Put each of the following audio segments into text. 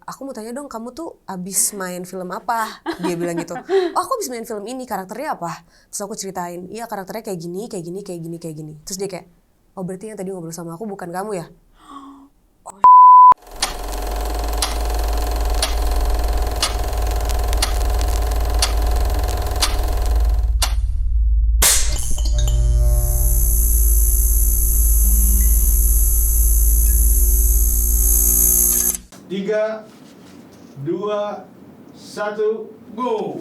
Aku mau tanya dong, kamu tuh abis main film apa? Dia bilang gitu. Oh, aku abis main film ini, karakternya apa? Terus aku ceritain, iya karakternya kayak gini, kayak gini, kayak gini, kayak gini. Terus dia kayak, oh berarti yang tadi ngobrol sama aku bukan kamu ya? Tiga, dua, satu, go!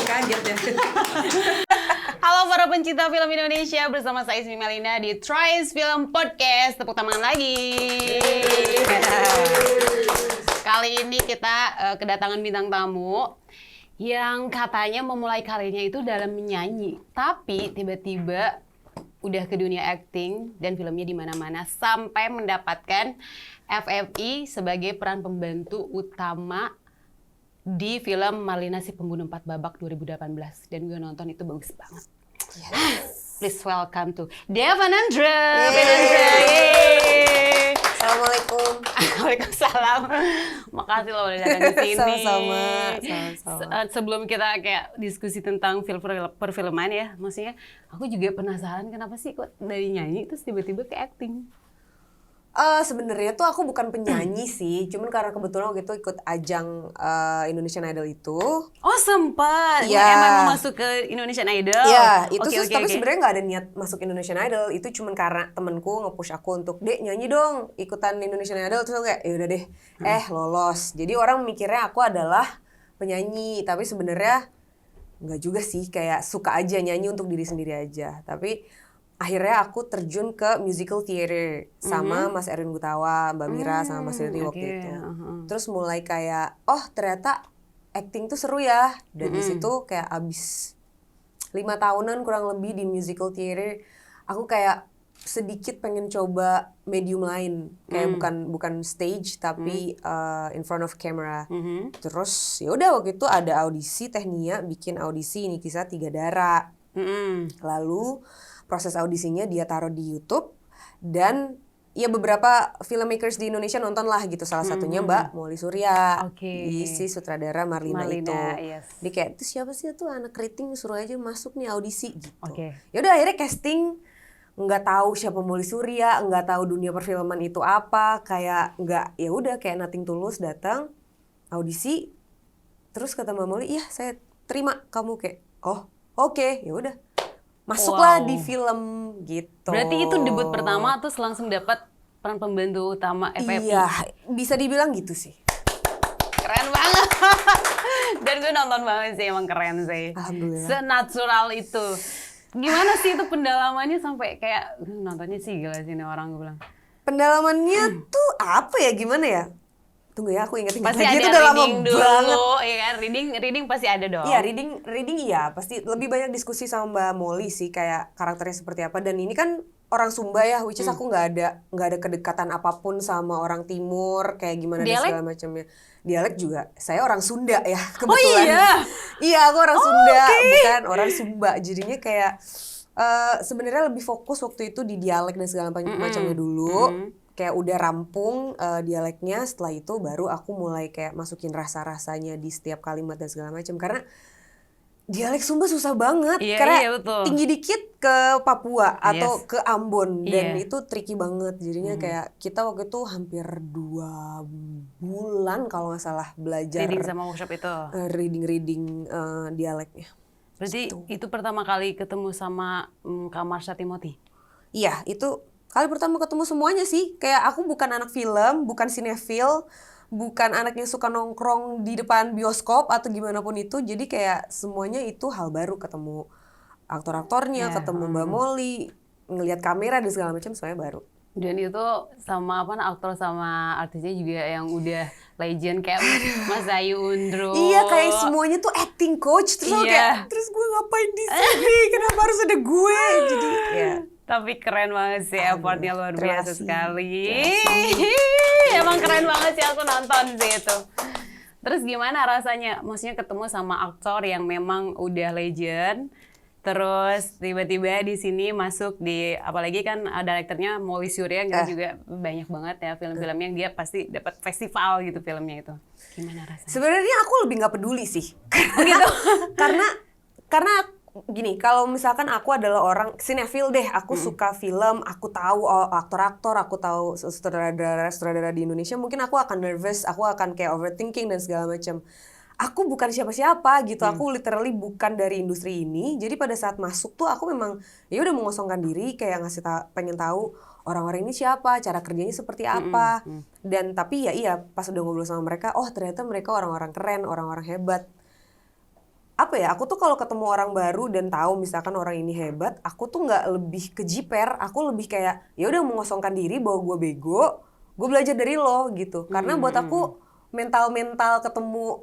Kaget ya. Halo para pencinta film Indonesia, bersama saya Ismi Melina di Tries Film Podcast. Tepuk tangan lagi. Kali ini kita kedatangan bintang tamu yang katanya memulai karirnya itu dalam menyanyi, tapi tiba-tiba udah ke dunia acting dan filmnya di mana-mana sampai mendapatkan FFI sebagai peran pembantu utama di film Marlina si Pembunuh 4 Babak 2018, dan gue nonton itu bagus banget. Yes. Please welcome to Devanandra. Assalamualaikum. Waalaikumsalam. Makasih lo udah datang di sini. Sama-sama. Sebelum kita kayak diskusi tentang perfilman ya, maksudnya aku juga penasaran kenapa sih kok dari nyanyi terus tiba-tiba ke acting. Sebenarnya tuh aku bukan penyanyi sih, cuman karena kebetulan waktu itu ikut ajang Indonesian Idol itu. Oh sempat, Iya. emang mau masuk ke Indonesian Idol? Iya, itu Oke, terus tapi sebenarnya nggak ada niat masuk Indonesian Idol, itu cuman karena temenku nge-push aku untuk, "Dek, nyanyi dong, ikutan Indonesian Idol." Terus aku kayak, ya udah deh, lolos. Jadi orang mikirnya aku adalah penyanyi, tapi sebenarnya nggak juga sih, kayak suka aja nyanyi untuk diri sendiri aja. Tapi akhirnya aku terjun ke musical theater sama Mas Erwin Gutawa, Mbak Mira sama Mas Riri waktu itu. Terus mulai kayak, oh ternyata acting tuh seru ya. Dan di situ kayak abis 5 tahunan kurang lebih di musical theater, aku kayak sedikit pengen coba medium lain, kayak bukan stage tapi in front of camera. Terus ya udah waktu itu ada audisi Technia, bikin audisi Ini Kisah Tiga Darah. Lalu proses audisinya dia taruh di YouTube, dan ya beberapa filmmakers di Indonesia nonton lah gitu. Salah satunya Mbak Molly Surya, si sutradara Marlina itu. Yes. Dia kayak, itu siapa sih tuh anak keriting, suruh aja masuk nih audisi gitu. Oke. Ya udah akhirnya casting, nggak tahu siapa Molly Surya, nggak tahu dunia perfilman itu apa, kayak nggak, ya udah kayak nothing tulus, datang audisi, terus kata Mbak Molly, iya saya terima kamu, kayak oh oke, ya udah masuklah di film gitu. Berarti itu debut pertama terus langsung dapat peran pembantu utama FFI. Iya, bisa dibilang gitu sih. Keren banget. Dan gue nonton banget sih, emang keren sih. Alhamdulillah. Senatural itu. Gimana sih itu pendalamannya sampai kayak nontonnya sih gila sih ini orang, gue bilang. Pendalamannya tuh apa ya, gimana ya? Tunggu ya, aku inget-inget Pasti lagi, ada itu udah lama reading dulu, banget. ya kan? Reading pasti ada dong. Iya, reading iya, pasti lebih banyak diskusi sama Mbak Molly sih, kayak karakternya seperti apa. Dan ini kan orang Sumba ya, which is aku nggak ada kedekatan apapun sama orang Timur, kayak gimana dan segala macamnya. Dialek juga, saya orang Sunda ya kebetulan. Oh iya? Iya, aku orang Sunda, bukan orang Sumba. Jadinya kayak sebenarnya lebih fokus waktu itu di dialek dan segala macamnya dulu. Kayak udah rampung dialeknya, setelah itu baru aku mulai kayak masukin rasa-rasanya di setiap kalimat dan segala macam. Karena dialek Sumba susah banget, karena betul. tinggi dikit ke Papua atau ke Ambon, dan Iya. itu tricky banget. Jadinya kayak kita waktu itu hampir 2 bulan kalau nggak salah belajar Reading sama workshop itu. reading dialeknya. Berarti itu pertama kali ketemu sama Kak Marsha Timothy? Iya, itu kali pertama ketemu semuanya sih. Kayak aku bukan anak film, bukan sinefil, bukan anak yang suka nongkrong di depan bioskop atau gimana pun itu. Jadi kayak semuanya itu hal baru, ketemu aktor-aktornya, ketemu Mbak Molly, ngelihat kamera dan segala macam, semuanya baru. Dan itu sama aktor sama artisnya juga yang udah legend kayak Mas Ayu Undro. Iya, kayak semuanya tuh acting coach. Terus aku kayak, terus gue ngapain di sini? Kenapa harus ada gue? Jadi ya. Tapi keren banget sih, effortnya luar terima biasa kasih. sekali. Emang keren banget sih, aku nonton sih itu. Terus gimana rasanya? Maksudnya ketemu sama aktor yang memang udah legend, Terus tiba-tiba di sini masuk di, apalagi kan direkturnya Molly Surya, kita juga banyak banget ya film-filmnya yang dia pasti dapat festival gitu filmnya itu. Gimana rasanya? Sebenarnya aku lebih nggak peduli sih. Gitu. karena gini, kalau misalkan aku adalah orang sinetfil deh, aku suka film, aku tahu aktor-aktor, aku tahu sutradara di Indonesia, mungkin aku akan nervous, aku akan kayak overthinking dan segala macam. Aku bukan siapa-siapa gitu, aku literally bukan dari industri ini. Jadi pada saat masuk tuh aku memang ya udah mengosongkan diri, kayak pengen tahu orang-orang ini siapa, cara kerjanya seperti apa. Dan tapi ya iya, pas udah ngobrol sama mereka, oh ternyata mereka orang-orang keren, orang-orang hebat. Apa ya, aku tuh kalau ketemu orang baru dan tahu misalkan orang ini hebat, aku tuh nggak lebih kejiper, aku lebih kayak ya udah mengosongkan diri bahwa gue bego, gue belajar dari lo gitu. Karena buat aku mental ketemu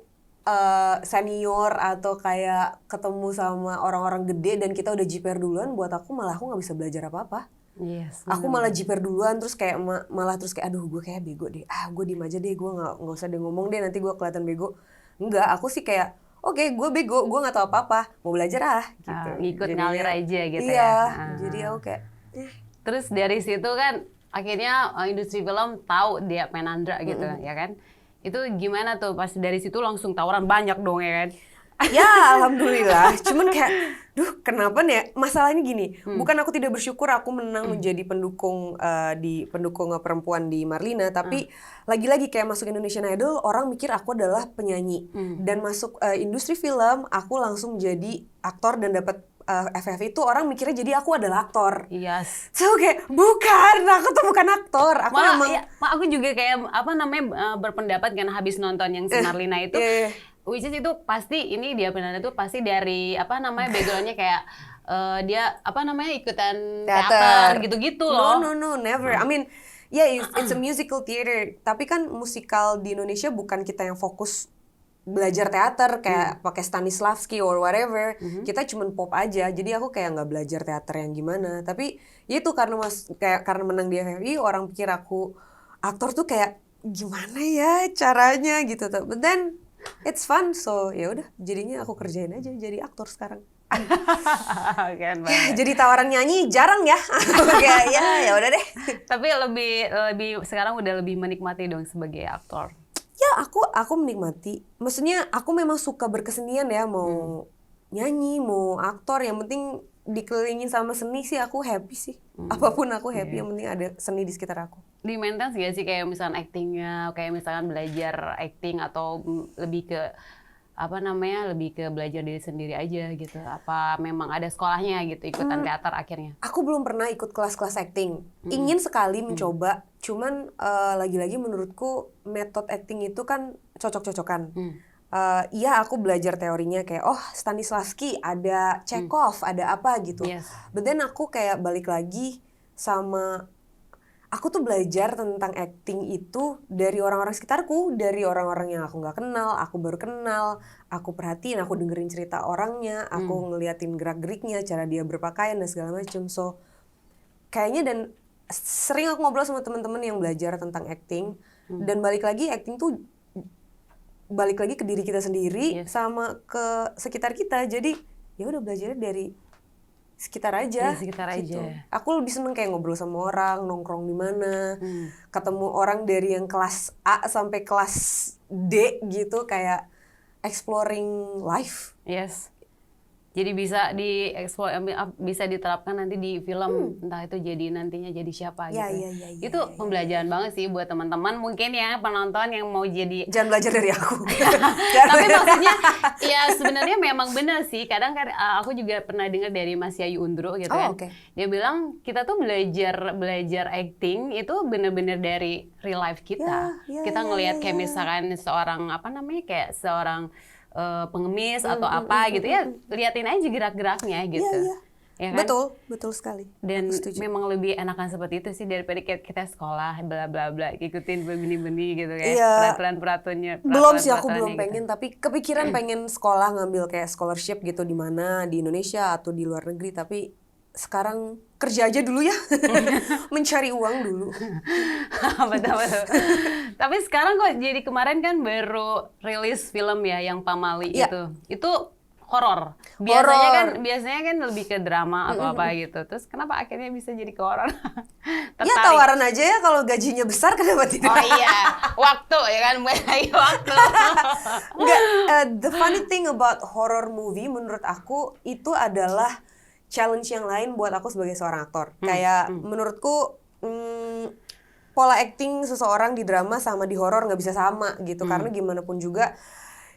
senior atau kayak ketemu sama orang-orang gede dan kita udah jiper duluan, buat aku malah aku nggak bisa belajar apa-apa. Yes, Aku malah jiper duluan terus kayak malah terus kayak aduh gue kayak bego deh, gue diem aja deh, gue nggak usah deh ngomong deh, nanti gue kelihatan bego. Enggak, aku sih kayak oke, gue bego, gue nggak tahu apa-apa, mau belajar gitu. Ngikut ngalir aja gitu iya, ya. jadi aku kayak Terus dari situ kan akhirnya industri film tahu dia Penandra gitu ya kan. Itu gimana tuh pas dari situ langsung tawaran banyak dong ya kan? ya alhamdulillah, cuman kayak duh kenapa nih ya? Masalahnya gini, bukan aku tidak bersyukur aku menang menjadi pendukung perempuan di Marlina, tapi lagi-lagi kayak masuk Indonesian Idol orang mikir aku adalah penyanyi, dan masuk industri film aku langsung jadi aktor dan dapat FF itu orang mikirnya jadi aku adalah aktor. Yes. So kayak bukan, aku tuh bukan aktor. Aku memang aku juga kayak berpendapat kan habis nonton yang si Marlina itu. Which is itu pasti ini dia Penandra itu pasti dari backgroundnya kayak dia ikutan teater gitu-gitu loh. No, never. I mean, yeah, it's a musical theater. Tapi kan musikal di Indonesia bukan kita yang fokus belajar teater kayak pakai Stanislavski or whatever. Kita cuman pop aja. Jadi aku kayak nggak belajar teater yang gimana. Tapi ya itu karena menang di FFI, orang pikir aku aktor tuh kayak gimana ya caranya gitu. But then it's fun, so ya udah jadinya aku kerjain aja jadi aktor sekarang. Jadi tawaran nyanyi jarang ya. Kayak ya udah deh. Tapi lebih sekarang udah lebih menikmati dong sebagai aktor. Ya aku menikmati. Maksudnya aku memang suka berkesenian ya, mau nyanyi, mau aktor, yang penting dikelilingin sama seni sih aku happy sih. Apapun aku happy, yang penting ada seni di sekitar aku. Di maintenance gak sih kayak misalnya actingnya, kayak misalkan belajar acting atau lebih ke lebih ke belajar diri sendiri aja gitu? Apa memang ada sekolahnya gitu, ikutan teater akhirnya? Aku belum pernah ikut kelas-kelas acting. Ingin sekali mencoba, cuman lagi-lagi menurutku metode acting itu kan cocok-cocokan. Iya aku belajar teorinya kayak Stanislavski, ada Chekhov, ada apa gitu. Yes. But then aku kayak balik lagi sama aku tuh belajar tentang acting itu dari orang-orang sekitarku, dari orang-orang yang aku nggak kenal, aku baru kenal, aku perhatiin, aku dengerin cerita orangnya, aku ngeliatin gerak-geriknya, cara dia berpakaian dan segala macam. So kayaknya dan sering aku ngobrol sama teman-teman yang belajar tentang acting, dan balik lagi acting tuh balik lagi ke diri kita sendiri sama ke sekitar kita. Jadi ya udah belajarnya dari sekitar aja. Dari sekitar gitu. aja. Aku lebih seneng kayak ngobrol sama orang, nongkrong di mana, ketemu orang dari yang kelas A sampai kelas D gitu, kayak exploring life. Yes. Jadi bisa bisa diterapkan nanti di film, entah itu jadi nantinya jadi siapa gitu. Ya, itu pembelajaran banget sih buat teman-teman mungkin ya penonton yang mau jadi. Jangan belajar dari aku. Tapi maksudnya ya sebenarnya memang benar sih. Kadang kan aku juga pernah dengar dari Mas Yayu Undro gitu kan. Okay. Dia bilang kita tuh belajar acting itu benar-benar dari real life kita. Kita ngelihat kayak misalkan seorang kayak seorang pengemis atau apa gitu ya, liatin aja gerak-geraknya gitu. Ya kan? Betul sekali. Dan memang lebih enakan seperti itu sih daripada kita sekolah bla bla bla ikutin benih-benih gitu kayak peraturan-peraturannya. Belum sih, aku belum pengen, tapi kepikiran pengen sekolah ngambil kayak scholarship gitu di mana, di Indonesia atau di luar negeri, tapi sekarang kerja aja dulu ya. Mencari uang dulu. Betul. Tapi sekarang kok jadi kemarin kan baru rilis film ya yang Pamali itu. Itu horor. Biasanya kan lebih ke drama atau apa gitu. Terus kenapa akhirnya bisa jadi ke horor? Ya tawaran aja ya, kalau gajinya besar kenapa tidak? Oh iya, waktu ya kan, bukan lagi waktu. Enggak, the funny thing about horror movie menurut aku itu adalah challenge yang lain buat aku sebagai seorang aktor. Kayak menurutku pola acting seseorang di drama sama di horor nggak bisa sama gitu. Karena gimana pun juga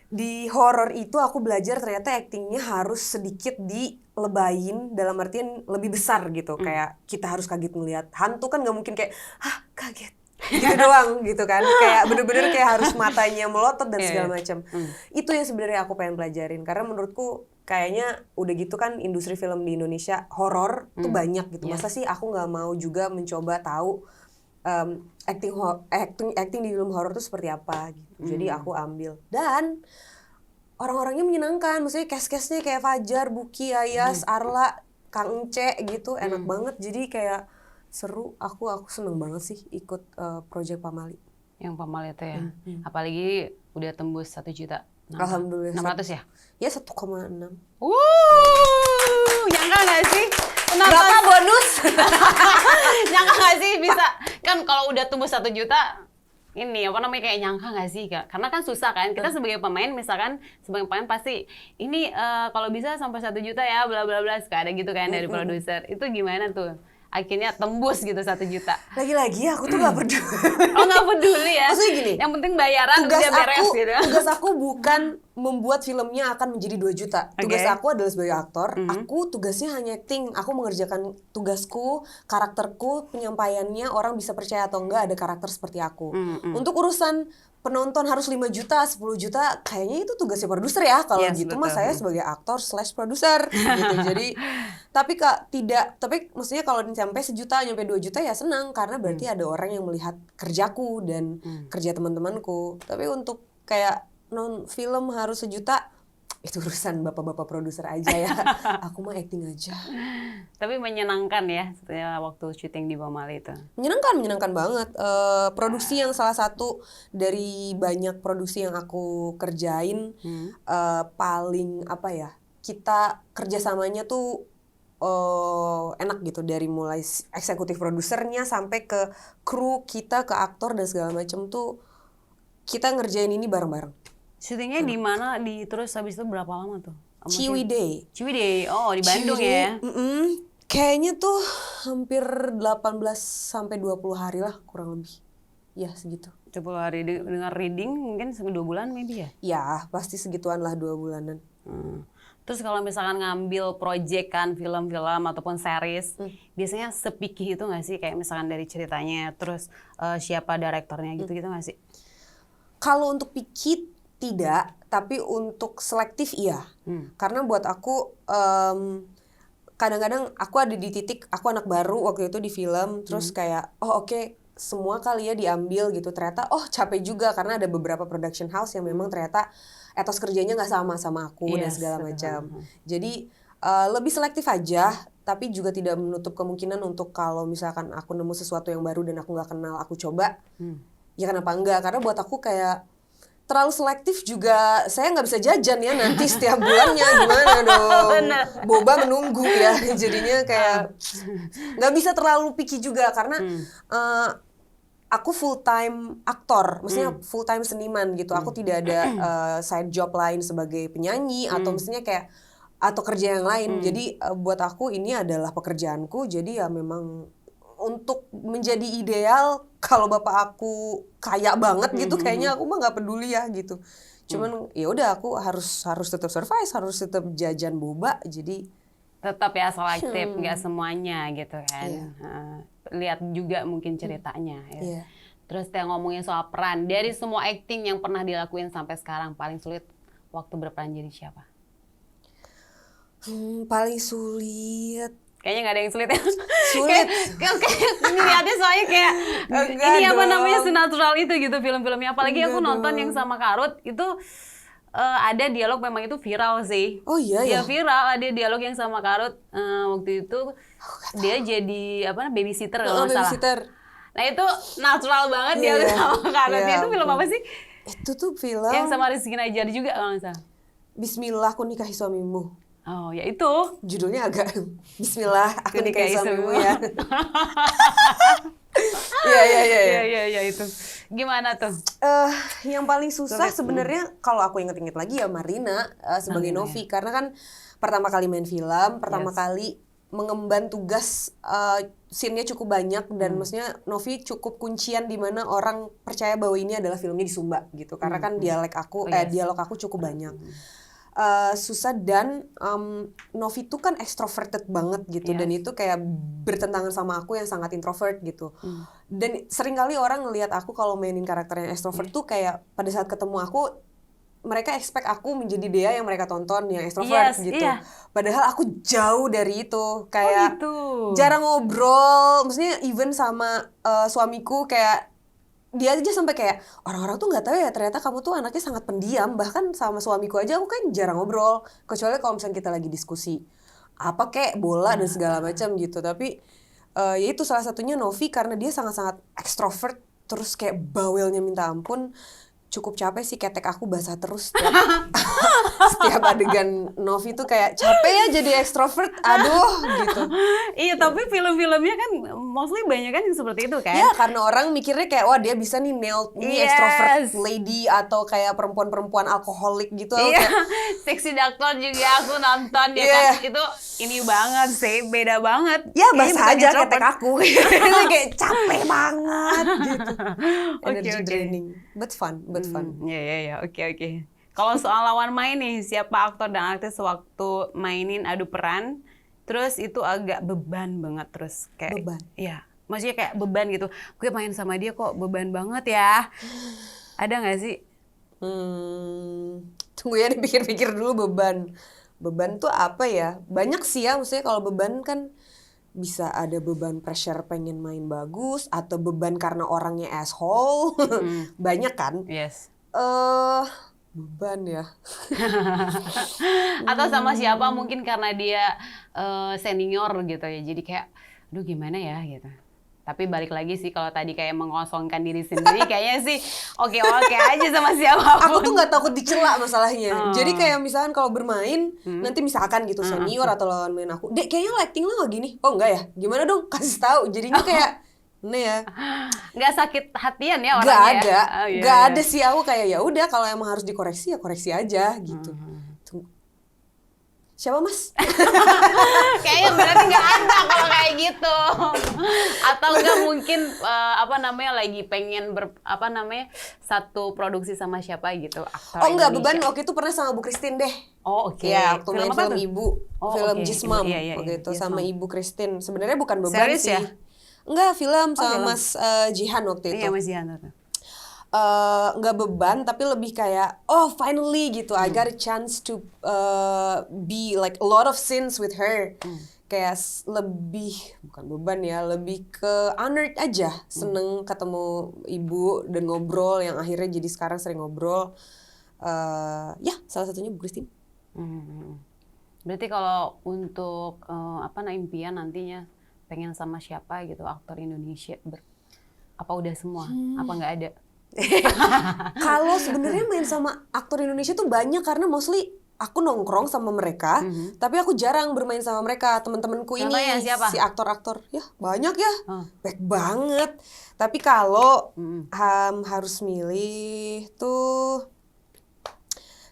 di horor itu aku belajar ternyata actingnya harus sedikit dilebayin, dalam artian lebih besar gitu. Kayak kita harus kaget ngelihat hantu kan nggak mungkin kayak hah kaget gitu doang gitu kan. Kayak bener-bener kayak harus matanya melotot dan segala macam. Itu yang sebenarnya aku pengen pelajarin, karena menurutku kayaknya udah gitu kan industri film di Indonesia horor tuh banyak gitu. Masa sih aku nggak mau juga mencoba tahu acting di film horor tuh seperti apa gitu. Jadi aku ambil, dan orang-orangnya menyenangkan. Maksudnya cast-castnya kayak Fajar, Buki, Ayas, Arla, Kang Ence gitu, enak banget. Jadi kayak seru. Aku seneng banget sih ikut project Pamali. Yang Pamali itu ya. Apalagi udah tembus 1 juta. Alhamdulillah. 600 ya? Ya 1,6. Nyangka nggak sih? Kenapa? Berapa bonus? Nyangka nggak sih bisa? Kan kalau udah tembus 1 juta, ini apa namanya, kayak nyangka nggak sih Kak? Karena kan susah kan, kita sebagai pemain misalkan, sebagai pemain pasti ini kalau bisa sampai 1 juta ya bla bla bla, suka ada gitu kan dari produser. Itu gimana tuh? Akhirnya tembus gitu 1 juta. Lagi-lagi aku tuh gak peduli. Oh nggak peduli ya? Maksudnya gini, yang penting bayaran udah beres gitu. Tugas aku bukan membuat filmnya akan menjadi 2 juta. Tugas aku adalah sebagai aktor, aku tugasnya hanya acting. Aku mengerjakan tugasku, karakterku, penyampaiannya, orang bisa percaya atau enggak ada karakter seperti aku. Untuk urusan penonton harus 5 juta, 10 juta, kayaknya itu tugasnya produser ya. Kalau gitu mah saya sebagai aktor / produser gitu. Jadi tapi maksudnya kalau sampai 1 juta, nyampe 2 juta ya senang, karena berarti ada orang yang melihat kerjaku dan kerja teman-temanku. Tapi untuk kayak film harus 1 juta, itu urusan bapak-bapak produser aja ya. Aku mah acting aja. Tapi menyenangkan ya setelah waktu syuting di Pamali itu. Menyenangkan banget. Produksi yang salah satu dari banyak produksi yang aku kerjain, paling apa ya, kita kerjasamanya tuh enak gitu, dari mulai eksekutif produsernya sampai ke kru kita, ke aktor dan segala macam tuh kita ngerjain ini bareng-bareng. Syutingnya di mana? Terus habis itu berapa lama tuh? Ciwidey. Oh di Bandung ya? Kayaknya tuh hampir 18 sampai 20 hari lah kurang lebih. Ya segitu. 10 hari dengan reading mungkin 2 bulan maybe ya? Ya pasti segituan lah, 2 bulanan. Terus kalau misalkan ngambil project kan, film-film ataupun series, biasanya sepikih itu nggak sih? Kayak misalkan dari ceritanya, terus siapa direktornya gitu-gitu nggak sih? Kalau untuk picky tidak, tapi untuk selektif iya. Karena buat aku kadang-kadang aku ada di titik, aku anak baru waktu itu di film, terus kayak oke, semua kali ya diambil gitu. Ternyata capek juga, karena ada beberapa production house yang memang ternyata etos kerjanya nggak sama aku dan segala macam. Jadi lebih selektif aja, tapi juga tidak menutup kemungkinan untuk kalau misalkan aku nemu sesuatu yang baru dan aku nggak kenal, aku coba. Ya kenapa enggak? Karena buat aku kayak terlalu selektif juga, saya nggak bisa jajan ya nanti setiap bulannya, gimana dong? Boba menunggu ya, jadinya kayak nggak bisa terlalu picky juga, karena aku full time aktor, maksudnya full time seniman gitu. Aku tidak ada side job lain sebagai penyanyi atau maksudnya kayak atau kerja yang lain. Jadi buat aku ini adalah pekerjaanku. Jadi ya memang untuk menjadi ideal, kalau bapak aku kaya banget gitu, kayaknya aku mah nggak peduli ya gitu. Cuman ya udah, aku harus tetap survive, harus tetap jajan boba. Jadi tetap ya selektif, nggak semuanya gitu kan. Lihat juga mungkin ceritanya. Ya. Terus yang ngomongin soal peran, dari semua acting yang pernah dilakuin sampai sekarang, paling sulit waktu berperan jadi siapa? Paling sulit. Kayaknya nggak ada yang sulit ya. Sulit. Ini lihatnya soalnya kayak ini apa namanya, senatural itu gitu film-filmnya. Apalagi aku nonton yang sama Karut itu ada dialog memang itu viral sih. Oh iya ya. Ya viral, ada dialog yang sama Karut waktu itu dia jadi babysitter kalau nggak salah. Nah itu natural banget dia sama Karut. Itu film apa sih? Itu tuh film yang sama Rizky Najar juga kalau nggak salah. Bismillah aku nikahi suamimu. Oh, ya itu. Judulnya agak Bismillah aku nikahi suamimu suamimu. ya. Iya. Iya itu. Gimana tuh? Yang paling susah Sulit. sebenarnya kalau aku inget-inget lagi ya Marina sebagai Marina, Novi karena kan pertama kali main film, pertama Yes. kali mengemban tugas scene-nya cukup banyak dan maksudnya Novi cukup kuncian di mana orang percaya bahwa ini adalah filmnya di Sumba gitu karena kan dialog aku yes. dialog aku cukup banyak. Susah dan Novi tuh kan extroverted banget gitu Yes. dan itu kayak bertentangan sama aku yang sangat introvert gitu. Dan seringkali orang ngelihat aku kalau mainin karakter yang extrovert tuh kayak pada saat ketemu aku mereka expect aku menjadi Dea yang mereka tonton yang extrovert Yes, gitu. iya. Padahal aku jauh dari itu. Kayak gitu. jarang ngobrol, maksudnya even sama suamiku kayak dia aja sampai kayak orang-orang tuh nggak tahu ya ternyata kamu tuh anaknya sangat pendiam, bahkan sama suamiku aja aku kan jarang ngobrol kecuali kalau misalnya kita lagi diskusi apa kayak bola dan segala macam gitu. Tapi ya itu salah satunya Novi karena dia sangat-sangat ekstrovert terus kayak bawelnya minta ampun. Cukup capek sih ketek aku basah terus setiap adegan Novi tuh kayak capek ya jadi ekstrovert, aduh gitu. Iya, tapi film-filmnya kan mostly banyak kan yang seperti itu kan? Ya karena orang mikirnya kayak wah dia bisa nih nail ini Yes. extrovert lady atau kayak perempuan-perempuan alkoholik gitu. Aku Iya, kayak, Seksi Doctor juga aku nonton ya Iya. kan. Itu ini banget sih, beda banget. ya Kayaknya basah bukan aja introvert. ketek aku. Kayak capek banget gitu. Energy Oke. draining, but fun. Iya, oke. Kalau soal lawan main nih, siapa aktor dan aktris waktu mainin adu peran, terus itu agak beban banget terus kayak. Beban? Iya, maksudnya kayak beban gitu. Gue main sama dia kok beban banget ya. Ada nggak sih? Tunggu ya dipikir-pikir dulu beban. Beban tuh apa ya? Banyak sih ya, maksudnya kalau beban kan bisa ada beban pressure pengen main bagus atau beban karena orangnya asshole. Banyak kan? Yes. Beban ya. Atau sama siapa mungkin karena dia senior gitu ya. Jadi kayak, aduh gimana ya gitu. Tapi balik lagi sih kalau tadi kayak mengosongkan diri sendiri kayaknya sih oke-oke aja sama siapapun. Aku tuh nggak takut dicela masalahnya. Jadi kayak misalkan kalau bermain nanti misalkan gitu senior atau lawan main aku, "Dek, kayaknya lighting lo nggak gini." "Oh enggak ya?" "Gimana dong? Kasih tahu." Jadinya kayak aneh ya. Nggak sakit hatian ya Gak orangnya. ada, Ya? Oh, iya, gak iya. ada sih aku kayak ya udah kalau emang harus dikoreksi ya koreksi aja gitu. Tunggu. Siapa mas? Kayaknya berarti nggak ada kalau kayak gitu. Atau nggak mungkin lagi pengen satu produksi sama siapa gitu aktor Oh enggak, Indonesia. beban waktu itu pernah sama Bu Christine deh. Oh oke. Ya, waktu main apa film tuh? Ibu, Oh, film oke. Jismam Iya, waktu itu Jismam. sama Ibu Christine. Sebenarnya bukan beban Series sih. ya? Enggak, film sama film. Mas Jihan waktu itu. Iya Mas Yana tuh. Nggak beban tapi lebih kayak oh finally gitu I got a chance to be like a lot of scenes with her kayak lebih bukan beban ya lebih ke honored aja seneng ketemu ibu dan ngobrol yang akhirnya jadi sekarang sering ngobrol ya salah satunya Bu Christine. Berarti kalau untuk impian nantinya pengen sama siapa gitu aktor Indonesia apa udah semua apa nggak ada? Kalau sebenarnya main sama aktor Indonesia tuh banyak karena mostly aku nongkrong sama mereka, tapi aku jarang bermain sama mereka. Teman-temanku ini Contohnya siapa? si aktor-aktor, ya banyak ya, baik banget. Tapi kalau harus milih tuh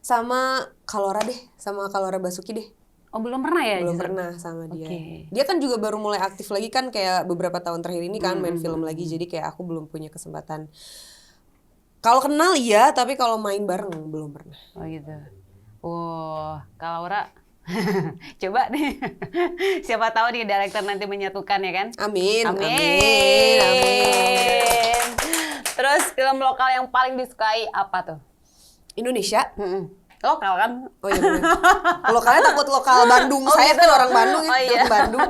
sama Kalora deh, sama Kalora Basuki deh. Oh belum pernah ya? Belum justru? pernah sama dia. Oke. Dia kan juga baru mulai aktif lagi kan kayak beberapa tahun terakhir ini kan main film lagi. Jadi kayak aku belum punya kesempatan. Kalau kenal iya, tapi kalau main bareng belum pernah. Oh gitu. Kalau Laura coba nih. Siapa tahu nih director nanti menyatukan ya kan? Amin. Terus film lokal yang paling disukai apa tuh? Indonesia? Lokal kan? Oh iya bener. Lokalnya takut lokal Bandung. Saya gitu. kan orang Bandung ya, Oh, iya. film Bandung.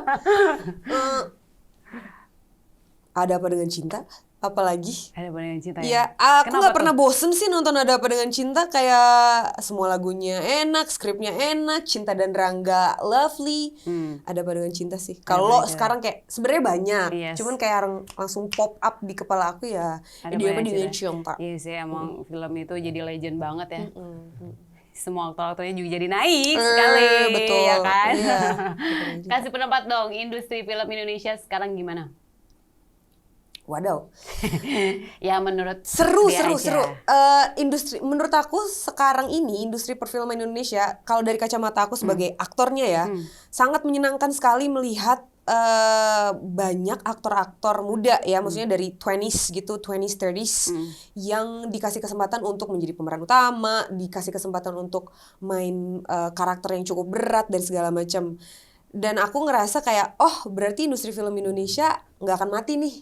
Ada Apa Dengan Cinta? Apalagi? Ada Pandangan Cinta ya? Iya, aku Kenapa nggak pernah bosen sih nonton Ada Apa Dengan Cinta. Kayak semua lagunya enak, skripnya enak, Cinta dan Rangga lovely. Ada Apa Dengan Cinta sih. Kalau sekarang kayak sebenarnya banyak, Yes. cuman kayak langsung pop up di kepala aku ya. Ada Dia apa Pandangan dengan Cinta. Cinta. Iya sih emang film itu jadi legend banget ya. semua aktor-aktornya juga jadi naik sekali, betul. ya kan? Iya. Kasih pendapat dong, industri film Indonesia sekarang gimana? Wadaw. Ya menurut Seru. dia aja. Industri menurut aku sekarang ini industri perfilman Indonesia kalau dari kacamata aku sebagai aktornya ya sangat menyenangkan sekali melihat banyak aktor-aktor muda ya, maksudnya dari 20s gitu, 20s, 30s yang dikasih kesempatan untuk menjadi pemeran utama, dikasih kesempatan untuk main karakter yang cukup berat dan segala macam. Dan aku ngerasa kayak, oh berarti industri film Indonesia nggak akan mati nih.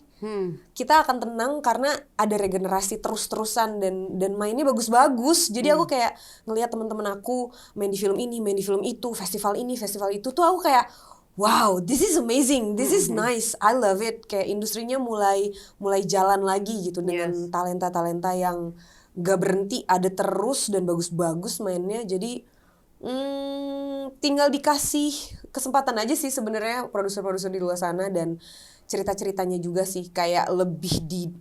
Kita akan tenang karena ada regenerasi terus-terusan dan mainnya bagus-bagus. Jadi aku kayak ngelihat teman-teman aku main di film ini, main di film itu, festival ini, festival itu tuh aku kayak wow, this is amazing, this is nice, I love it. Kayak industrinya mulai jalan lagi gitu dengan talenta-talenta yang gak berhenti, ada terus dan bagus-bagus mainnya. Jadi tinggal dikasih kesempatan aja sih sebenarnya produser-produser di luar sana, dan cerita-ceritanya juga sih kayak lebih di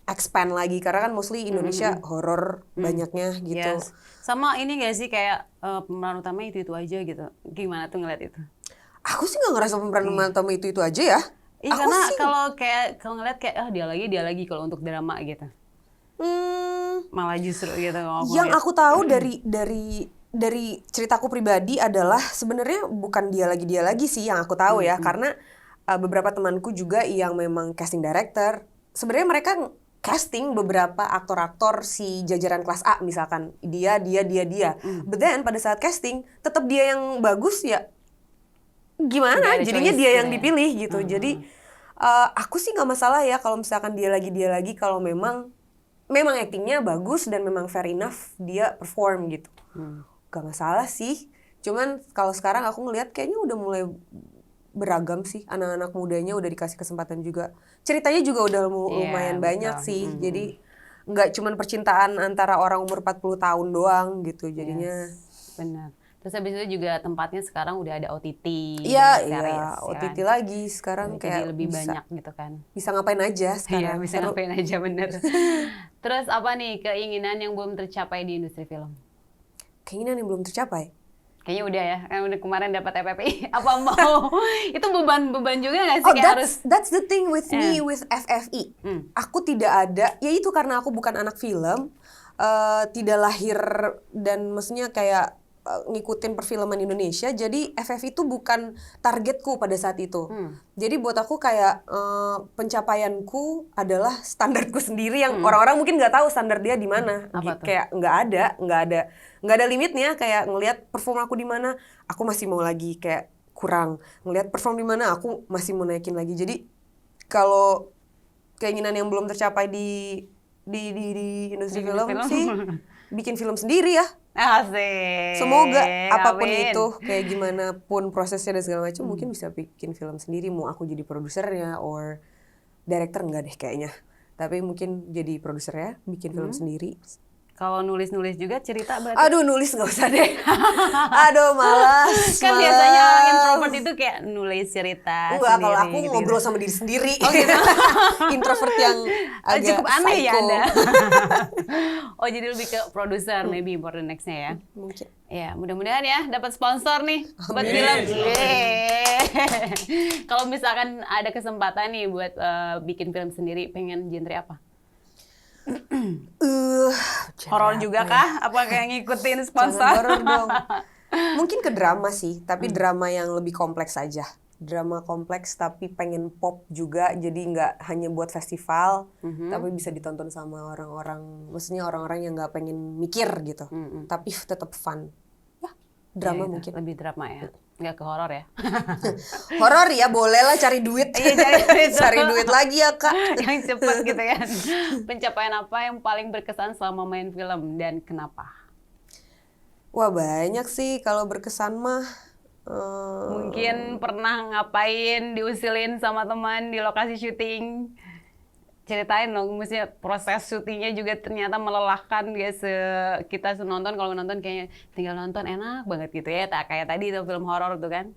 expand lagi karena kan mostly Indonesia horor banyaknya gitu. Yes. Sama ini gak sih kayak pemeran utama itu aja gitu. Gimana tuh ngeliat itu? Aku sih nggak ngerasa pemeran utama itu aja ya. Iya, Aku karena sih kalau ngeliat kayak dia lagi kalau untuk drama gitu. Malah justru gitu. yang aku tahu dari ceritaku pribadi adalah sebenarnya bukan dia lagi sih yang aku tahu ya, karena beberapa temanku juga yang memang casting director, sebenarnya mereka casting beberapa aktor-aktor si jajaran kelas A misalkan, dia. But then pada saat casting tetap dia yang bagus ya. Gimana? Jadinya dia yang dipilih gitu. Jadi aku sih nggak masalah ya kalau misalkan dia lagi kalau memang aktingnya bagus dan memang fair enough dia perform gitu. Gak masalah sih. Cuman kalau sekarang aku ngelihat kayaknya udah mulai beragam sih, anak-anak mudanya udah dikasih kesempatan juga. Ceritanya juga udah lumayan banyak sih. Jadi nggak cuman percintaan antara orang umur 40 tahun doang gitu jadinya. Benar. Terus habis itu juga tempatnya sekarang udah ada OTT. Iya, series, OTT kan? lagi sekarang Jadi kayak lebih bisa, banyak gitu kan. bisa ngapain aja Iya, sekarang. bisa ngapain aja bener. Terus apa nih keinginan yang belum tercapai di industri film? Keinginan yang belum tercapai. Kayaknya udah ya, kan udah kemarin dapat FFI. Apa mau? Itu beban juga nggak sih? Oh, kayak harus. that's the thing with me with FFI. Aku tidak ada, ya itu karena aku bukan anak film, tidak lahir dan maksudnya kayak ngikutin perfilman Indonesia, jadi FFI itu bukan targetku pada saat itu. Jadi buat aku kayak pencapaianku adalah standarku sendiri yang orang-orang mungkin nggak tahu standar dia di mana. Kayak nggak ada limitnya. Kayak ngelihat perform aku di mana, aku masih mau lagi kayak kurang. Ngelihat perform di mana, aku masih mau naikin lagi. Jadi kalau keinginan yang belum tercapai di industri film sih bikin film sendiri ya. Asik. Semoga apapun Amin. itu kayak gimana pun prosesnya dan segala macam mungkin bisa bikin film sendiri, mau aku jadi produsernya or director enggak deh kayaknya. Tapi mungkin jadi produsernya, bikin film sendiri. Kalau nulis-nulis juga cerita berarti. Aduh, nulis nggak usah deh. Aduh, malas. Kan biasanya orang introvert itu kayak nulis cerita Enggak, sendiri. kalau aku gitu. ngobrol sama diri sendiri. Oh gitu. Introvert yang agak Cukup aneh ya psycho. Anda. Oh jadi lebih ke produser maybe for the next-nya ya. Mungkin. Ya mudah-mudahan ya dapat sponsor nih buat film. Yeay. Kalau misalkan ada kesempatan nih buat bikin film sendiri, pengen genre apa? Horor juga kah? Apa kayak ngikutin sponsor? Jangan horor dong. Mungkin ke drama sih, tapi drama yang lebih kompleks aja. Drama kompleks tapi pengen pop juga, jadi nggak hanya buat festival, tapi bisa ditonton sama orang-orang, maksudnya orang-orang yang nggak pengen mikir gitu, tapi tetap fun. Ya, drama Ya, mungkin. lebih drama ya, nggak ke horor ya. Horor ya, boleh lah cari duit. Iya, cari duit. Cari duit lagi ya kak. Yang cepet gitu kan. Pencapaian apa yang paling berkesan selama main film dan kenapa? Wah banyak sih kalau berkesan mah. Mungkin pernah ngapain diusilin sama teman di lokasi syuting. Ceritain dong, maksudnya proses syutingnya juga ternyata melelahkan kita nonton, kalau nonton kayaknya tinggal nonton enak banget gitu ya, tak kayak tadi tuh film horor tuh kan.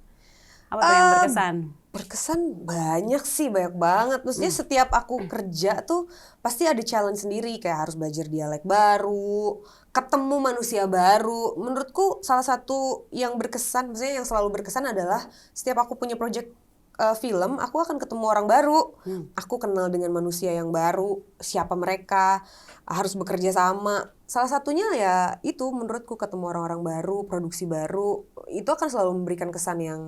Apa tuh yang berkesan? Berkesan banyak sih, banyak banget. Maksudnya setiap aku kerja tuh pasti ada challenge sendiri, kayak harus belajar dialek baru, ketemu manusia baru. Menurutku salah satu yang berkesan, maksudnya yang selalu berkesan adalah setiap aku punya project film, aku akan ketemu orang baru. Aku kenal dengan manusia yang baru, siapa mereka, harus bekerja sama. Salah satunya ya itu menurutku ketemu orang-orang baru, produksi baru, itu akan selalu memberikan kesan yang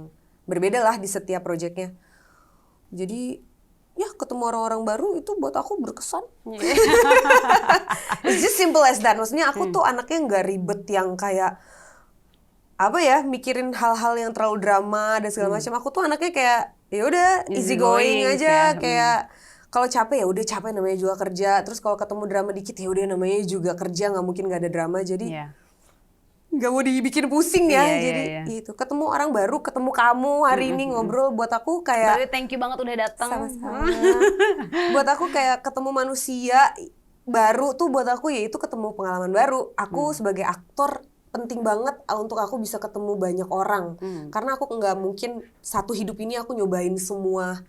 berbeda lah di setiap proyeknya. Jadi ya ketemu orang-orang baru itu buat aku berkesan. It's just simple as that. Maksudnya aku tuh anaknya nggak ribet yang kayak apa ya, mikirin hal-hal yang terlalu drama dan segala macam. Aku tuh anaknya kayak ya udah easy going aja, kayak kalau capek ya udah capek, namanya juga kerja. Terus kalau ketemu drama dikit ya udah namanya juga kerja, nggak mungkin nggak ada drama. Jadi nggak mau dibikin pusing ya. Jadi itu ketemu orang baru, ketemu kamu hari ini ngobrol, buat aku kayak Baru thank you banget udah datang. sama-sama. Buat aku kayak ketemu manusia baru tuh buat aku ya itu ketemu pengalaman baru. Aku sebagai aktor penting banget untuk aku bisa ketemu banyak orang. Karena aku nggak mungkin satu hidup ini aku nyobain semua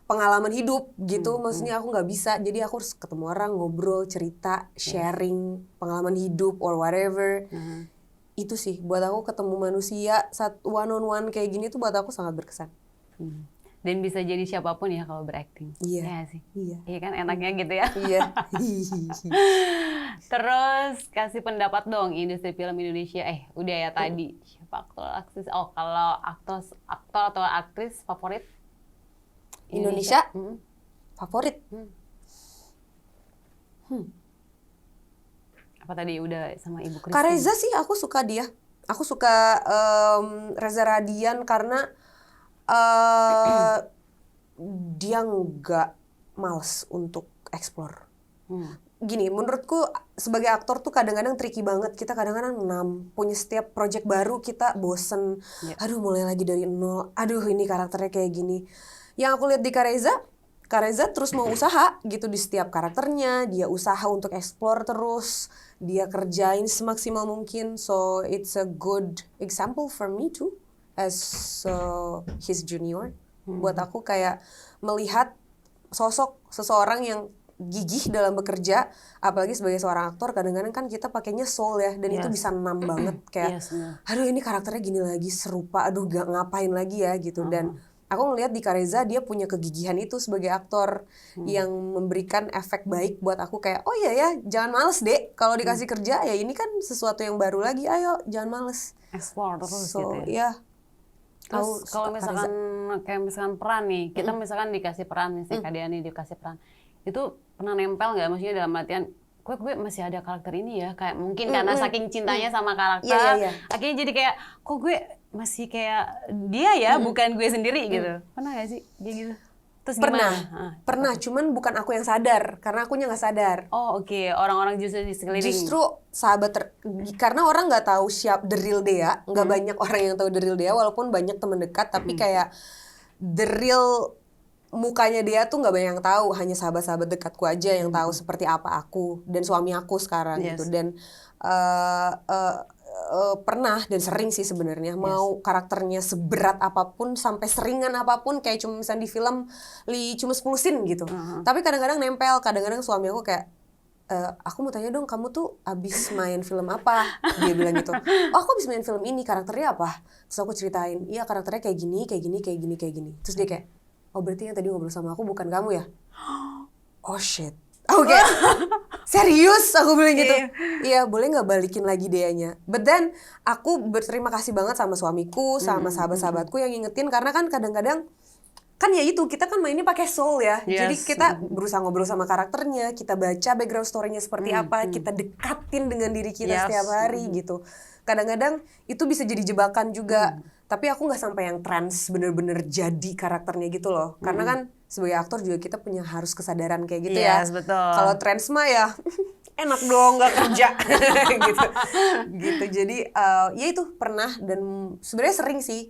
pengalaman hidup gitu. Maksudnya aku nggak bisa. Jadi aku harus ketemu orang, ngobrol, cerita, sharing pengalaman hidup or whatever. Itu sih buat aku ketemu manusia one on one kayak gini tuh buat aku sangat berkesan. Dan bisa jadi siapapun ya kalau berakting. Iya. Ya sih. Iya. Iya kan enaknya gitu ya. Iya. Terus kasih pendapat dong industri film Indonesia. Udah ya tadi. Siapa aktor aktris? Oh, kalau aktor atau aktris favorit Indonesia? Favorit? Apa tadi udah sama Ibu Christine? Kak Reza sih aku suka dia. Aku suka Reza Radian karena dia nggak males untuk explore. Gini, menurutku sebagai aktor tuh kadang-kadang tricky banget. Kita kadang-kadang punya setiap project baru kita bosen. Aduh mulai lagi dari nol. Aduh ini karakternya kayak gini. Yang aku lihat di Kak Reza terus mau usaha gitu di setiap karakternya. Dia usaha untuk explore terus. Dia kerjain semaksimal mungkin. So it's a good example for me too as his junior. Buat aku kayak melihat sosok seseorang yang gigih dalam bekerja, apalagi sebagai seorang aktor kadang-kadang kan kita pakainya soul ya, dan itu bisa menam banget kayak aduh ini karakternya gini lagi serupa, aduh gak ngapain lagi ya gitu. Dan aku ngelihat di Kak Reza dia punya kegigihan itu sebagai aktor yang memberikan efek baik buat aku kayak oh iya ya jangan males deh kalau dikasih kerja ya, ini kan sesuatu yang baru lagi, ayo jangan males explore terus so, gitu ya. Terus kalau misalkan kayak misalkan peran nih, kita misalkan dikasih peran nih, si Kak Diani dikasih peran, itu pernah nempel nggak? Maksudnya dalam artian, gue masih ada karakter ini ya, kayak mungkin karena saking cintanya sama karakter, akhirnya jadi kayak, kok gue masih kayak dia ya, bukan gue sendiri gitu. Pernah nggak sih kayak gitu? Terus Pernah, cuman bukan aku yang sadar, karena akunya nggak sadar. Oh oke. Orang-orang justru di sekeliling. Justru sahabat karena orang nggak tahu the real Dea, nggak banyak orang yang tahu the real Dea, walaupun banyak teman dekat, tapi kayak the real mukanya dia tuh nggak banyak yang tahu, hanya sahabat-sahabat dekatku aja yang tahu seperti apa aku dan suami aku sekarang gitu. Dan pernah dan sering sih sebenarnya mau karakternya seberat apapun sampai seringan apapun, kayak cuma misalnya di film cuma 10 scene gitu, tapi kadang-kadang nempel. Kadang-kadang suami aku kayak aku mau tanya dong, kamu tuh abis main film apa? Dia bilang gitu. Oh aku abis main film ini, karakternya apa? Terus aku ceritain, iya karakternya kayak gini, kayak gini, kayak gini, kayak gini. Terus dia kayak, oh berarti yang tadi ngobrol sama aku bukan kamu ya? Oh shit. Oke, serius aku bilang gitu. Iya, boleh nggak balikin lagi Deanya? But then aku berterima kasih banget sama suamiku, sama sahabat-sahabatku yang ngingetin, karena kan kadang-kadang kan ya itu kita kan mainnya pakai soul ya. Jadi kita berusaha ngobrol sama karakternya, kita baca background story-nya seperti apa, kita dekatin dengan diri kita setiap hari gitu. Kadang-kadang itu bisa jadi jebakan juga. Tapi aku nggak sampai yang trans bener-bener jadi karakternya gitu loh. Karena kan sebagai aktor juga kita punya harus kesadaran kayak gitu ya. Betul. Kalau trans mah ya enak dong nggak kerja gitu. Jadi ya itu pernah dan sebenarnya sering sih.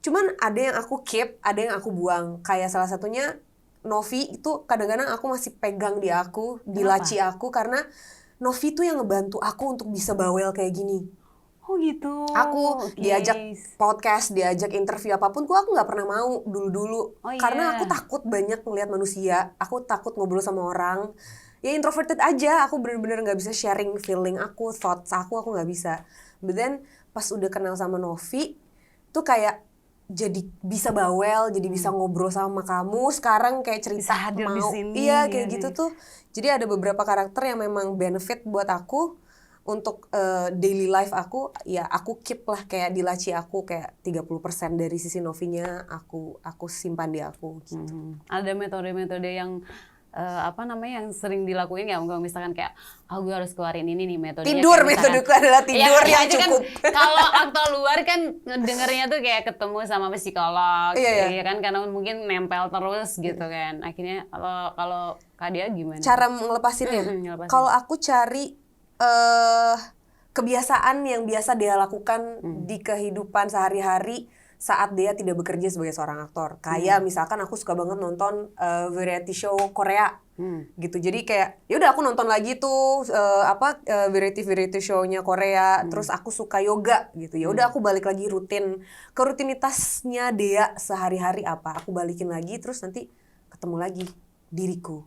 Cuman ada yang aku keep, ada yang aku buang. Kayak salah satunya Novi itu kadang-kadang aku masih pegang di aku, di laci aku, karena Novi tuh yang ngebantu aku untuk bisa bawel kayak gini. Oh gitu. Aku Oke. diajak podcast, diajak interview apapun, aku nggak pernah mau dulu-dulu. Oh, Karena iya. aku takut banyak ngelihat manusia, aku takut ngobrol sama orang. Ya introverted aja, aku bener-bener nggak bisa sharing feeling aku, thoughts aku nggak bisa. But then pas udah kenal sama Novi, tuh kayak jadi bisa bawel, jadi bisa ngobrol sama kamu. Sekarang kayak cerita Bisa hadir di mau, sini, iya ya kayak gitu nih. tuh. Jadi ada beberapa karakter yang memang benefit buat aku. Untuk daily life aku, ya aku keep lah kayak di laci aku kayak 30% dari sisi Novinya aku simpan di aku gitu. Ada metode-metode yang apa namanya yang sering dilakuin nggak? Kalau misalkan kayak, gue harus keluarin ini nih metodenya. Tidur, kayak misalkan- metodeku adalah tidur Iya, yang itu kan cukup. kalau aktor luar kan dengernya tuh kayak ketemu sama psikolog, Iya, iya. iya kan karena mungkin nempel terus gitu kan. Akhirnya kalau Kak Dia gimana? Cara ngelepasinnya, Ngelepasin. kalau aku cari kebiasaan yang biasa dia lakukan di kehidupan sehari-hari saat dia tidak bekerja sebagai seorang aktor. Kayak misalkan aku suka banget nonton variety show Korea. Gitu. Jadi kayak ya udah aku nonton lagi tuh variety show-nya Korea, terus aku suka yoga gitu. Ya udah aku balik lagi ke rutinitasnya dia sehari-hari apa. Aku balikin lagi terus nanti ketemu lagi diriku.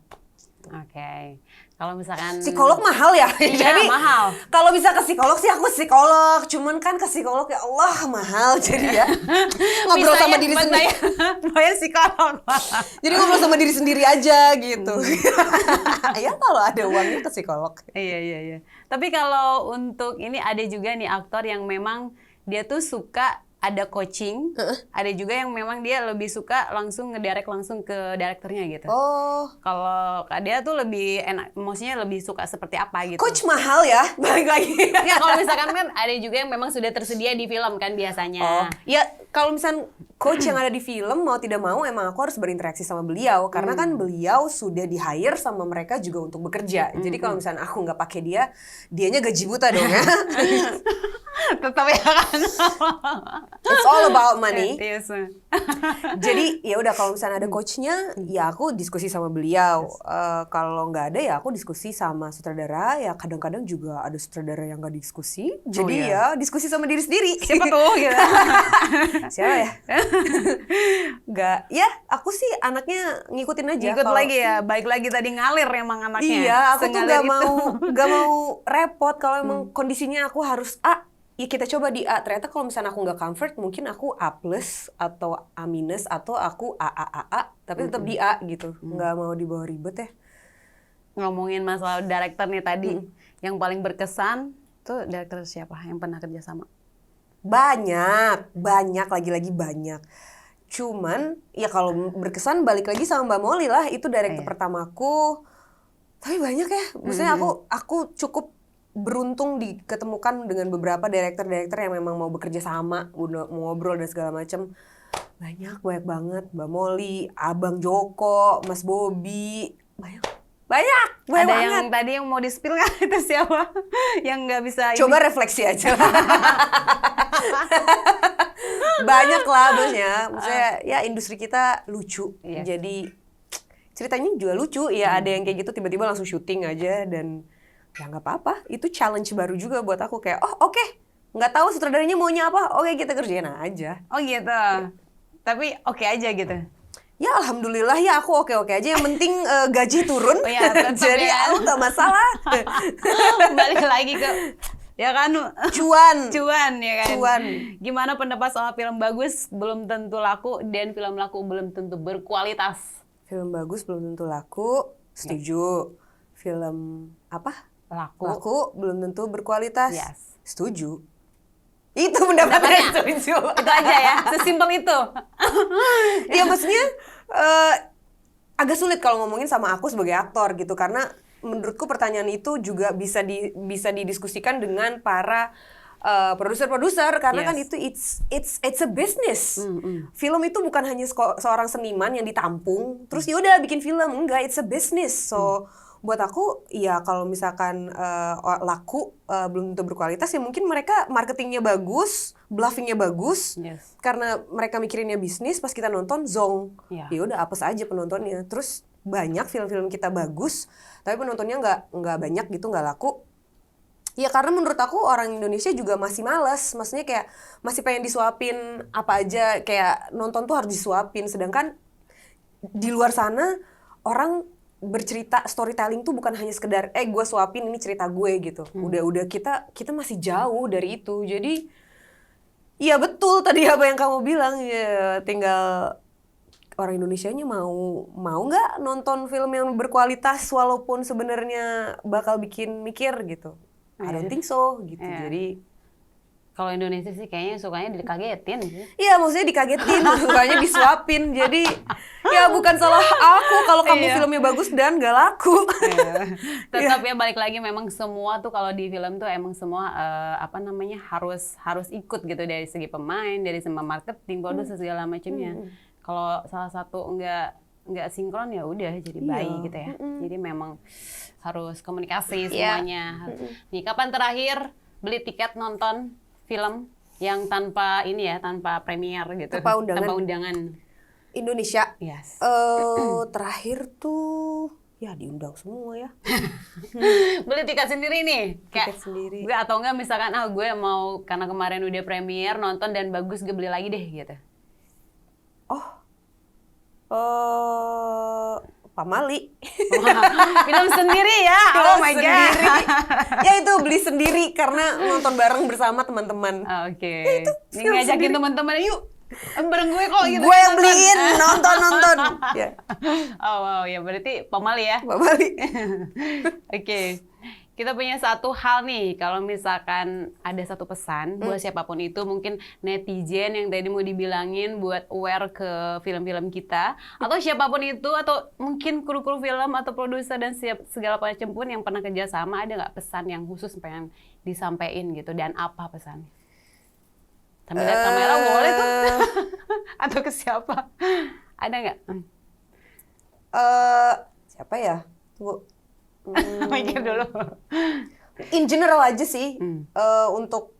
Oke. Kalau misalkan Psikolog mahal ya. Iya, Jadi mahal. kalau bisa ke psikolog sih aku psikolog. Cuman kan ke psikolog ya Allah mahal jadi ya. Ngobrol sama diri sendiri. Bayar psikolog. Jadi ngobrol sama diri sendiri aja gitu. Ya kalau ada uangnya ke psikolog. Iya. Tapi kalau untuk ini ada juga nih aktor yang memang dia tuh suka ada coaching, ada juga yang memang dia lebih suka langsung ngedirect langsung ke direkturnya gitu. Oh, Kalau Kak Dia tuh lebih enak, maksudnya lebih suka seperti apa gitu. coach mahal ya. Balik lagi. Ya kalau misalkan kan ada juga yang memang sudah tersedia di film kan biasanya. Oh, ya kalau misalnya coach yang ada di film mau tidak mau emang aku harus berinteraksi sama beliau karena kan beliau sudah di hire sama mereka juga untuk bekerja. Jadi kalau misalnya aku nggak pakai dia, dianya gaji buta dong ya. Tetap ya kan. It's all about money. Yes. Jadi ya udah kalau misalnya ada coachnya, ya aku diskusi sama beliau. Kalau nggak ada ya aku diskusi sama sutradara. Ya kadang-kadang juga ada sutradara yang nggak diskusi. Jadi ya diskusi sama diri sendiri. Siapa tuh gitu. Siapa ya? Nggak. Ya aku sih anaknya ngikutin aja. Ikut Kalau- lagi ya, baik lagi tadi ngalir emang anaknya. Iya, aku tuh Sengalir nggak mau repot kalau emang kondisinya aku harus A. Ya kita coba di A. Ternyata kalau misalnya aku nggak comfort, mungkin aku A plus atau A minus atau aku A. Tapi tetap di A gitu. Nggak mau dibawa ribet ya. Ngomongin masalah director nih tadi, yang paling berkesan tuh director siapa yang pernah kerja sama? Banyak, lagi-lagi banyak. Cuman ya kalau berkesan balik lagi sama Mbak Molly lah. Itu director pertamaku. Tapi banyak ya. Maksudnya aku cukup beruntung diketemukan dengan beberapa director-director yang memang mau bekerja sama, udah mau ngobrol dan segala macam. Banyak banget. Mbak Molly, Abang Joko, Mas Bobby, banyak Ada banget. yang tadi yang mau di-spill nggak? Itu siapa? Yang nggak bisa Coba refleksi aja. Banyak lah maksudnya ya industri kita lucu. Iya. Jadi ceritanya juga lucu ya, ada yang kayak gitu tiba-tiba langsung syuting aja dan ya nggak apa-apa. Itu challenge baru juga buat aku kayak oke. Nggak tahu sutradaranya maunya apa. Oke, kita kerjain aja. Oh gitu. Tapi oke aja gitu. Ya alhamdulillah ya aku oke-oke aja. Yang penting gaji turun. Oh ya, tetap Jadi ya. aku nggak masalah. Balik lagi ke ya kan Cuan ya kan. Cuan. Gimana pendapat soal film bagus belum tentu laku dan film laku belum tentu berkualitas? Film bagus belum tentu laku. Setuju. Film apa? Laku belum tentu berkualitas. Yes. Setuju. Itu pendapatnya setuju. Itu aja ya, sesimpel itu. Iya maksudnya agak sulit kalau ngomongin sama aku sebagai aktor gitu karena menurutku pertanyaan itu juga bisa didiskusikan dengan para produser-produser karena kan Yes. itu it's a business. Film itu bukan hanya seorang seniman yang ditampung terus ya udah bikin film, enggak, it's a business. So buat aku ya kalau misalkan laku belum tentu berkualitas ya mungkin mereka marketingnya bagus, bluffingnya bagus. Yes. Karena mereka mikirinnya bisnis, pas kita nonton zong. Iya. Ya udah apes aja penontonnya. Terus banyak film-film kita bagus, tapi penontonnya nggak banyak gitu, nggak laku. Ya karena menurut aku orang Indonesia juga masih malas, maksudnya kayak masih pengen disuapin apa aja, kayak nonton tuh harus disuapin, sedangkan di luar sana orang bercerita storytelling tuh bukan hanya sekedar gue suapin ini cerita gue gitu. Udah kita masih jauh dari itu. Jadi iya betul tadi apa yang kamu bilang, ya tinggal orang Indonesianya mau nggak nonton film yang berkualitas walaupun sebenarnya bakal bikin mikir gitu. I don't think so gitu. Jadi kalau Indonesia sih kayaknya sukanya dikagetin sih. iya, maksudnya dikagetin, sukanya disuapin. Jadi ya bukan salah aku kalau kamu filmnya bagus dan gak laku. Tetap ya balik lagi, memang semua tuh kalau di film tuh emang semua harus ikut gitu, dari segi pemain, dari segi marketing, produser segala macamnya. Kalau salah satu nggak sinkron ya udah jadi bayi gitu ya. Jadi memang harus komunikasi semuanya. Nih, kapan terakhir beli tiket nonton film yang tanpa premier gitu, Tanpa undangan. Indonesia. Yes. Terakhir tuh ya diundang semua ya. Beli tiket sendiri nih, Tiket sendiri. gue atau enggak misalkan gue mau karena kemarin udah premier nonton dan bagus, gue beli lagi deh gitu. Pamali. Film sendiri ya. Oh my god. Ya itu beli sendiri karena nonton bareng bersama teman-teman. Oke. Ini film ngajakin sendiri. teman-teman, yuk bareng gue kok gitu. Gue yang beliin, nonton. Ya, Oh wow, ya berarti pamali ya. Pamali. Oke. Kita punya satu hal nih, kalau misalkan ada satu pesan buat siapapun itu, mungkin netizen yang tadi mau dibilangin buat aware ke film-film kita, atau siapapun itu, atau mungkin kru-kru film atau produser dan segala macam pun yang pernah kerjasama, ada nggak pesan yang khusus pengen disampaikan gitu, dan apa pesannya? Sambil lihat kamera boleh tuh, atau ke siapa? Ada nggak? Siapa ya? Tunggu. Mikir dulu. In general aja sih. Untuk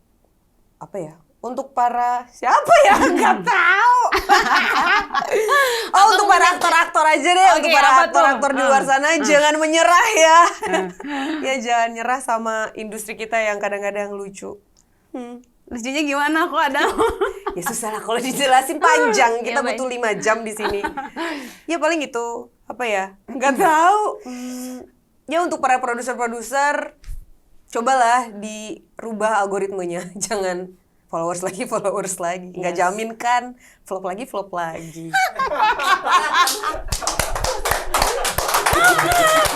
apa ya? Untuk para siapa ya? Nggak tahu. Untuk para aktor-aktor aja deh. Oke, Untuk para apa tuh? aktor-aktor di luar sana jangan menyerah ya. Ya jangan nyerah sama industri kita yang kadang-kadang lucu. Lucunya gimana kok ada? Ya susah lah kalau dijelasin panjang. Kita Ya, baik. butuh 5 jam di sini. Ya paling gitu. Apa ya? Nggak tahu. Ya untuk para produser-produser, cobalah dirubah algoritmanya. Jangan followers lagi. Nggak jamin kan, flop lagi.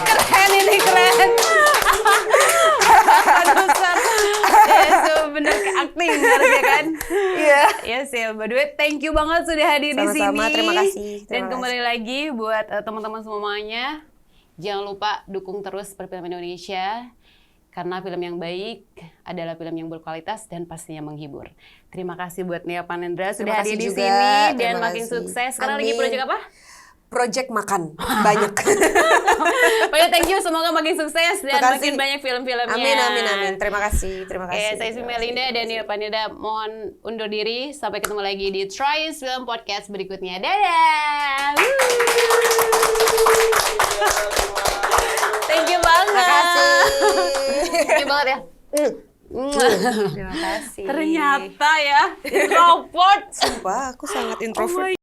Keren ini, keren. Produser. Ya, bener ke acting harusnya kan. Iya. Yes, ya. By the way, thank you banget sudah hadir di sini. Sama-sama, terima kasih. Dan kembali lagi buat teman-teman semuanya, jangan lupa dukung terus perfilman Indonesia, karena film yang baik adalah film yang berkualitas dan pastinya menghibur. Terima kasih buat Nia Panendra sudah Terima hadir kasih di juga. sini dan Terima makin kasih. sukses. Sekarang lagi Amin. proyek apa? Project makan banyak. Pokoknya thank you, semoga makin sukses dan Terima kasih. makin banyak film-filmnya. Amin. Terima kasih. Saya Sri Melinda dan Nia Panendra mohon undur diri. Sampai ketemu lagi di Tries Film Podcast berikutnya. Dadah. Thank you banget. Terima kasih. Thank you banget ya. Terima kasih. Ternyata ya, introvert. Sumpah, aku sangat introvert.